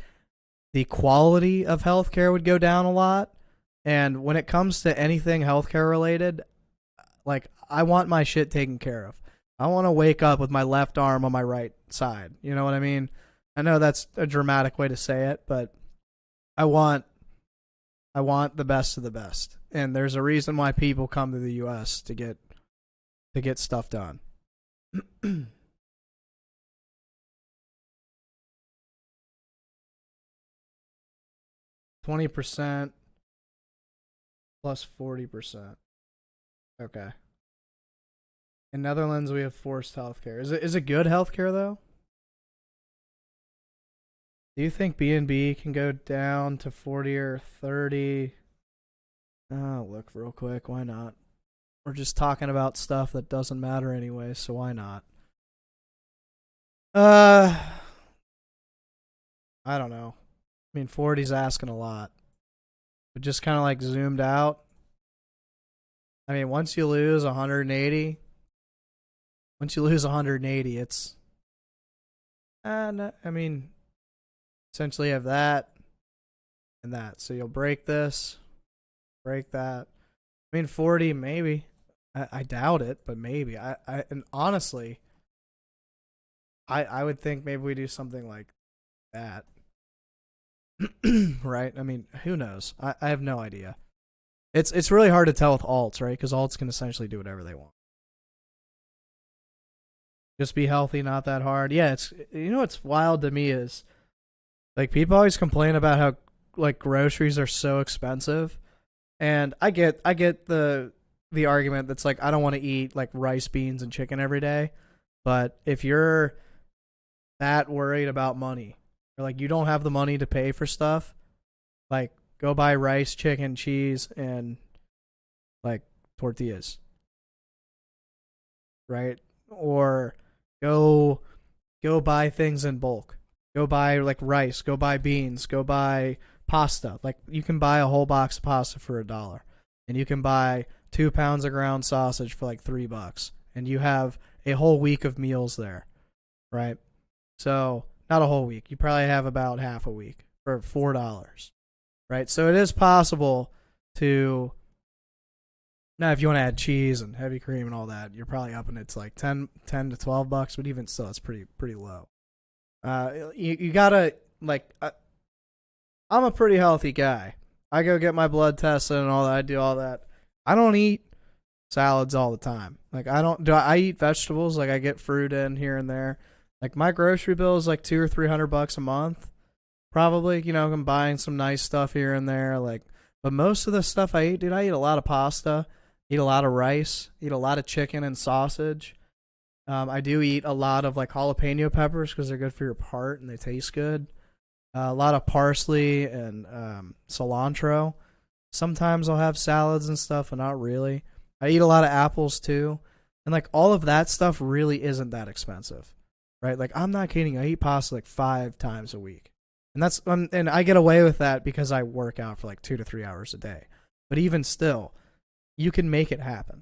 quality of healthcare would go down a lot. And when it comes to anything healthcare related, like I want my shit taken care of. I want to wake up with my left arm on my right side. You know what I mean? I know that's a dramatic way to say it, but I want the best of the best. And there's a reason why people come to the US to get stuff done. 20% plus 40%. Okay. In Netherlands, we have forced healthcare. Is it good healthcare though? Do you think B&B can go down to 40 or 30? Oh, look real quick. Why not? We're just talking about stuff that doesn't matter anyway, so why not? I don't know. I mean, 40's asking a lot. But just kind of like zoomed out. I mean, once you lose 180, it's no, I mean, essentially you have that and that. So you'll break this, break that. I mean, 40 maybe. I doubt it, but maybe. And honestly, I would think maybe we do something like that. Right? I mean, who knows? I have no idea. It's really hard to tell with alts, right? Because alts can essentially do whatever they want. Just be healthy, not that hard. Yeah, it's what's wild to me is like people always complain about how like groceries are so expensive, and I get the argument that's like I don't want to eat like rice, beans, and chicken every day, but if you're that worried about money or like you don't have the money to pay for stuff, like go buy rice, chicken, cheese, and like tortillas, right? Or go buy things in bulk. Go buy like rice, go buy beans, go buy pasta. Like you can buy a whole box of pasta for $1, and you can buy 2 pounds of ground sausage for like $3, and you have a whole week of meals there, right? So not a whole week. You probably have about half a week for $4, right? So it is possible to. Now, if you want to add cheese and heavy cream and all that, you're probably up and it's like 10 to $12, but even still, it's pretty low. You gotta like. I'm a pretty healthy guy. I go get my blood tested and all that. I do all that. I don't eat salads all the time. Like I eat vegetables. Like I get fruit in here and there. Like my grocery bill is like $200 or $300 a month. Probably, I'm buying some nice stuff here and there. Like, but most of the stuff I eat, dude, I eat a lot of pasta, eat a lot of rice, eat a lot of chicken and sausage. I do eat a lot of like jalapeno peppers because they're good for your heart and they taste good. A lot of parsley and cilantro. Sometimes I'll have salads and stuff, but not really. I eat a lot of apples too. And like all of that stuff really isn't that expensive, right? Like I'm not kidding. I eat pasta like 5 times a week. And that's and I get away with that because I work out for like 2 to 3 hours a day. But even still, you can make it happen.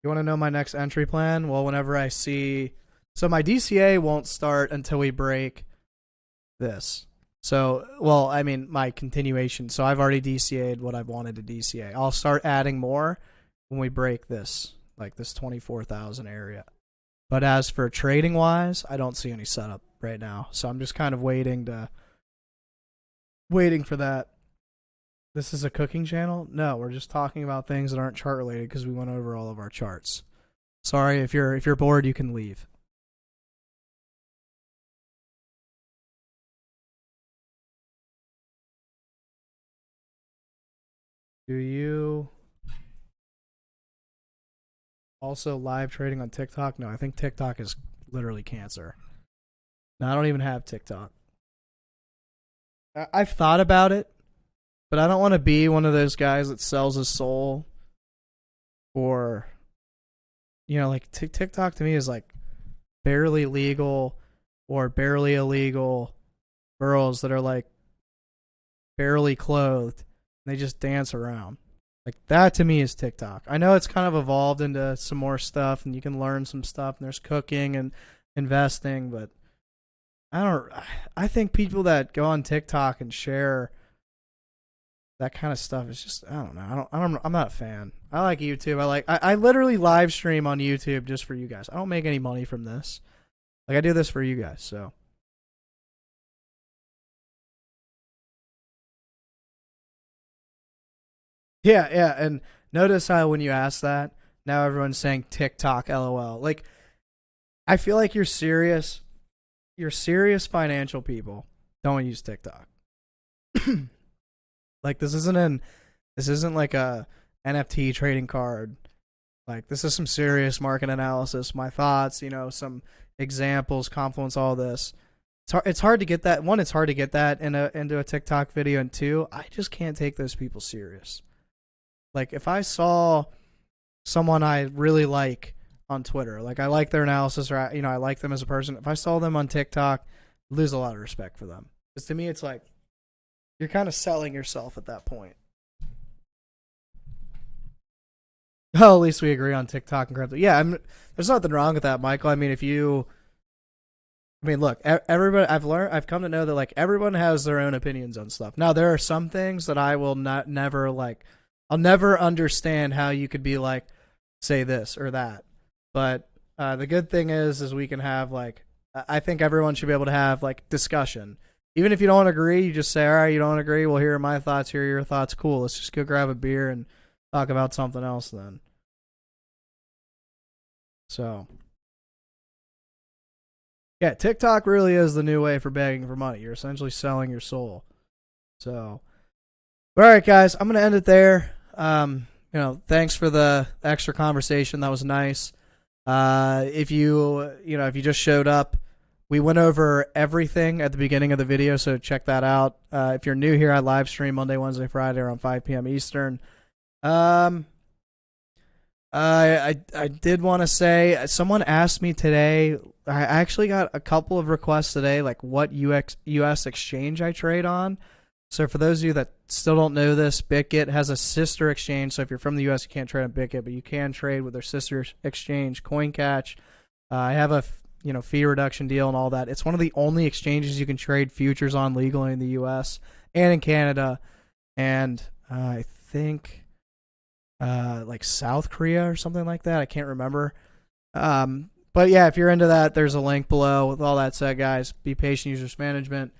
You want to know my next entry plan? Well, whenever I see... So my DCA won't start until we break this. So, well, I mean, my continuation. So I've already DCA'd what I've wanted to DCA. I'll start adding more when we break this, like this 24,000 area. But as for trading-wise, I don't see any setup right now. So I'm just kind of waiting for that. This is a cooking channel? No, we're just talking about things that aren't chart related because we went over all of our charts. Sorry, if you're bored, you can leave. Do you also live trading on TikTok? No, I think TikTok is literally cancer. No, I don't even have TikTok. I've thought about it, but I don't want to be one of those guys that sells his soul for, like TikTok to me is like barely legal or barely illegal girls that are like barely clothed and they just dance around. Like that to me is TikTok. I know it's kind of evolved into some more stuff and you can learn some stuff and there's cooking and investing, but I think people that go on TikTok and share that kind of stuff is just, I don't know. I'm not a fan. I like YouTube. I literally live stream on YouTube just for you guys. I don't make any money from this. Like I do this for you guys, so. Yeah, and notice how when you ask that, now everyone's saying TikTok LOL. Like I feel like you're serious financial people don't use TikTok. Like this isn't like a NFT trading card. Like this is some serious market analysis, my thoughts, some examples, Confluence, all this. It's hard to get that. One, it's hard to get that into a TikTok video, and two, I just can't take those people serious. Like if I saw someone I really like on Twitter, like I like their analysis or I like them as a person, if I saw them on TikTok, I'd lose a lot of respect for them. Because to me it's like you're kind of selling yourself at that point. Oh, at least we agree on TikTok and crypto. Yeah, there's nothing wrong with that, Michael. I mean, look, everybody. I've come to know that like everyone has their own opinions on stuff. Now, there are some things that I will never like. I'll never understand how you could be like, say this or that. But the good thing is we can have like I think everyone should be able to have like discussion. Even if you don't agree, you just say, all right, you don't agree. Well, here are my thoughts. Here are your thoughts. Cool. Let's just go grab a beer and talk about something else then. So, yeah, TikTok really is the new way for begging for money. You're essentially selling your soul. So, all right, guys, I'm going to end it there. Thanks for the extra conversation. That was nice. If you just showed up, we went over everything at the beginning of the video, so check that out. If you're new here, I live stream Monday, Wednesday, Friday around 5 p.m. Eastern. I did want to say, someone asked me today, I actually got a couple of requests today, like what US exchange I trade on. So for those of you that still don't know this, Bitget has a sister exchange. So if you're from the US, you can't trade on Bitget, but you can trade with their sister exchange, Coincatch. I have a fee reduction deal and all that. It's one of the only exchanges you can trade futures on legally in the US and in Canada, and I think like South Korea or something like that. I can't remember. But yeah, if you're into that, there's a link below. With all that said, guys, be patient, use risk management.